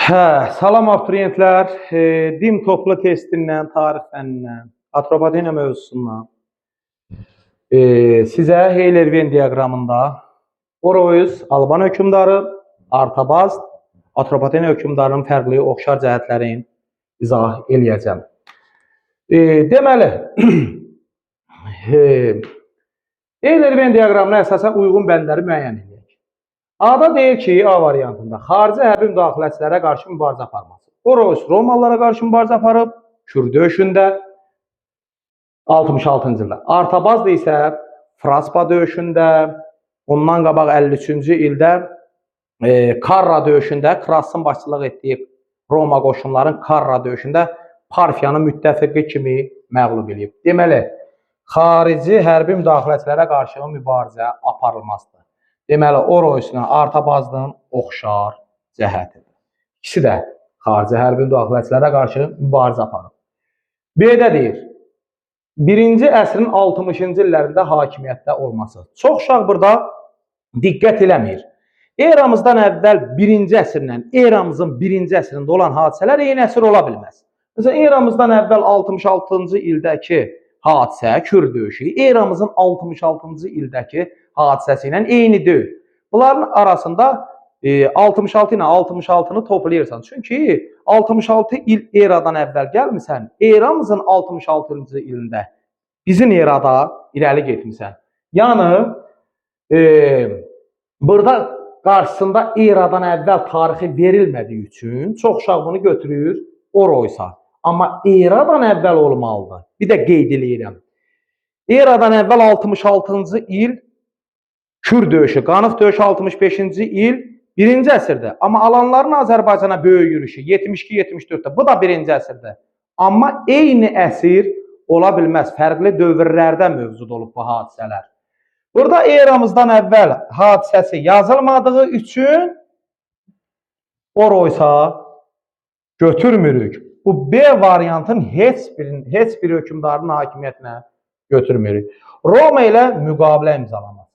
Salam abituriyentlər. Din toplu testindən, tarix fənnindən, atropateniya mövzusundan sizə Heyler-Venn diaqramında Oroyuz, Alban hökmdarı, Artabaz, atropateniya hökmdarının fərqli oxşar cəhətlərini izah eləyəcəm. Deməli, Heyler-Venn diaqramına əsasən uyğun bəndləri müəyyən edək. A-da deyir ki, A variantında xarici hərbi müdaxiləçilərə qarşı mübarizə aparması. Oroyuz Romalılara qarşı mübarizə aparıb, Kür döyüşündə 66-cı ildə. Artabaz isə Fraspa döyüşündə, ondan qabaq 53-cü ildə Karra döyüşündə, Krassın başçılıq etdiyi Roma qoşunların Karra döyüşündə Parfiyanı müttəfiqi kimi məğlub edib. Deməli, xarici hərbi müdaxiləçilərə qarşı mübarizə aparılmasıdır. Deməli, Oroyuzla Artabazdan oxşar cəhətidir. İkisi də xarici hərbi müdaxiləçilərə qarşı mübarizə aparır. B-də deyir, 1-ci əsrin 60-cı illərində hakimiyyətdə olması. Çox uşaq burada diqqət eləmir. Eramızdan əvvəl 1-ci əsrlə, eramızın 1-ci əsrində olan hadisələr eyni əsr ola bilməz. Məsələn, eramızdan əvvəl 66-cı ildəki hadisə, Kür döyüşü, eramızın 66-cı ildəki hadisəsi ilə eynidir. Bunların arasında 66 ilə 66-nı toplayırsan. Çünki 66 il eradan əvvəl gəlmirsən, eramızın 66-cı ilində bizim erada irəli getmirsən. Yəni, burada qarşısında eradan əvvəl tarixi verilmədiyi üçün çox uşaq bunu götürür Oroyuza. Amma eradan əvvəl olmalıdır. Bir də qeyd eləyirəm. Eradan əvvəl 66-cı il Kür döyüşü, Qanıq döyüşü 65-ci il 1-ci əsrdə. Amma alanların Azərbaycana böyük yürüyüşü 72-74-də. Bu da 1-ci əsrdə. Amma eyni əsr ola bilməz. Fərqli dövrlərdə mövcud olub bu hadisələr. Burada eramızdan əvvəl hadisəsi yazılmadığı üçün Oroyuza götürmürük. Bu B variantın heç bir hökmdarın hakimiyyətinə götürmürük. Roma ilə müqavilə imzalaması.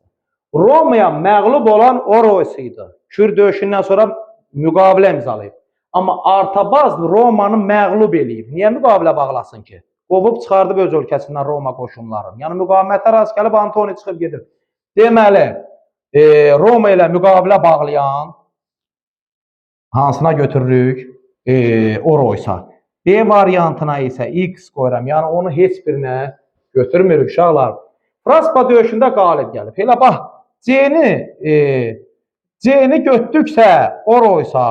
Romaya məğlub olan Oroyuz idi. Kür döyüşündən sonra müqavilə imzalayıb. Amma Artabaz Romanı məğlub eləyib. Niyə müqavilə bağlasın ki? Qovub çıxardıb öz ölkəsindən Roma qoşunlarını. Yəni müqavimətə rast gəlib Antoni çıxıb gedib. Deməli, Roma ilə müqavilə bağlayan hansına götürürük? Oroyuza. B variantına isə X qoyuram. Yəni onu heç birinə götürmürük uşaqlar. Fraspa döyüşündə qalib gəlib. Elə bax, C-ni götürdüksə Oroyuza,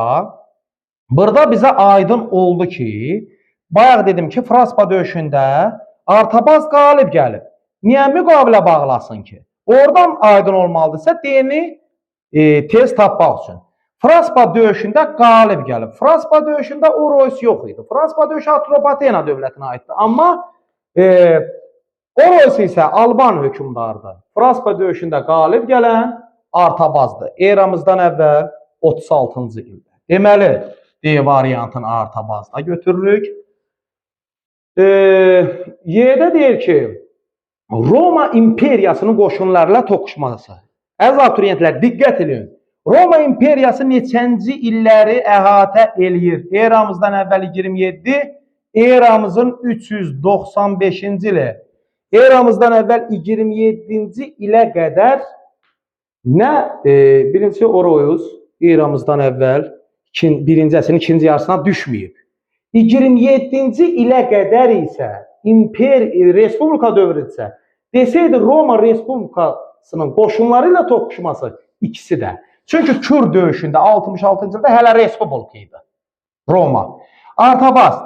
burada bizə aydın oldu ki, bayaq dedim ki, Fraspa döyüşündə Artabaz qalib gəlib. Niyə müqavilə bağlasın ki? Oradan aydın olmalıdırsa D-ni tez tapmaq üçün. Fraspa döyüşündə qalib gəlib. Fraspa döyüşündə Oroyuz yox idi. Fraspa döyüşü Atropatena dövlətinə aiddir. Amma Oroyuz isə Alban hökmdarıdır. Fraspa döyüşündə qalib gələn Artabazdır. Eramızdan əvvəl 36-cı ildə. Deməli, D variantını Artabazda götürürük. Y-də deyir ki, Roma imperiyasının qoşunlarla toqquşması. Əziz abituriyentlər, diqqət edin. Roma imperiyası neçənci illəri əhatə eləyir? Eramızdan əvvəl 27, eramızın 395-ci ili. Eramızdan əvvəl 27-ci ilə qədər nə? Birincisi Oroyuz eramızdan əvvəl 1-ci əsrin ikinci yarısına düşməyib. 27-ci ilə qədər isə Respublika dövrüdürsə, desəydi Roma Respublikasının qoşunları ilə toqquşması ikisi də. Çünki Kür döyüşündə 66-cı ildə hələ Respublika idi. Roma. Artabaz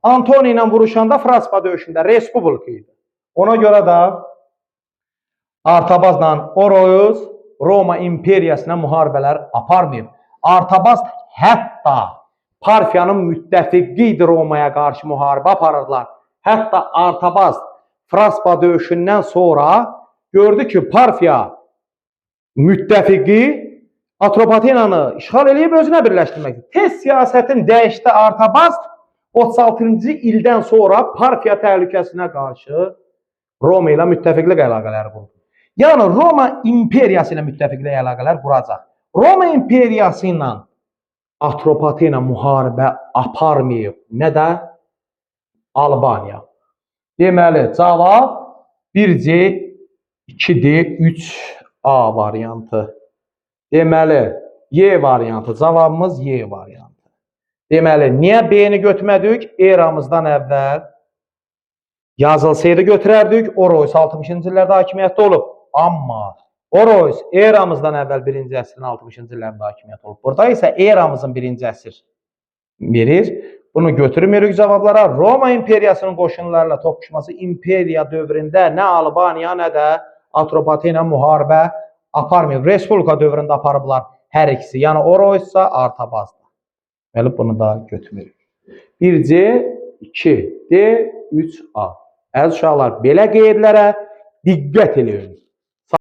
Antoni ilə vuruşanda Fraspa döyüşündə Respublika idi. Ona görə də Artabazla Oroyuz Roma imperiyasına müharibələr aparmayıb. Artabaz hətta Parfiyanın müttəfiqi idi, Romaya qarşı müharibə aparırlar. Hətta Artabaz Fraspa döyüşündən sonra gördü ki, Parfiya müttəfiqi Atropatenanı işğal eləyib özünə birləşdirmək. Tez siyasətin dəyişdi Artabaz 36-cı ildən sonra Parfiya təhlükəsinə qarşı Roma ilə müttəfiqlik əlaqələri qurdu. Yəni Roma imperiyası ilə müttəfiqlik əlaqələr quracaq. Roma imperiyası ilə Atropatena ilə müharibə aparmayıb. Nə də? Albaniya. Deməli, cavab 1C, 2D, 3A variantı. Deməli, Y variantı. Cavabımız Y variantı. Deməli, niyə B-ni götürmədik? Eramızdan əvvəl yazılsaydı götürərdik. Oroys 60-cı illərdə hakimiyyətdə olub. Amma Oroys eramızdan əvvəl 1-ci əsrin 60-cı illərində hakimiyyət olub. Burada isə eramızın 1-ci əsr verir. Bunu götürmürük cavablara. Roma imperiyasının qoşunlarla toqquşması imperiya dövründə nə Albaniya, nə də Atropatena müharibə aparmayıb. Respublika dövründə aparıblar hər ikisi. Yəni Oroysa Artabazdır. Deməli, bunu da götürmürük. 1C, 2D, 3A. Əziz uşaqlar, belə qeydlərə diqqət edin.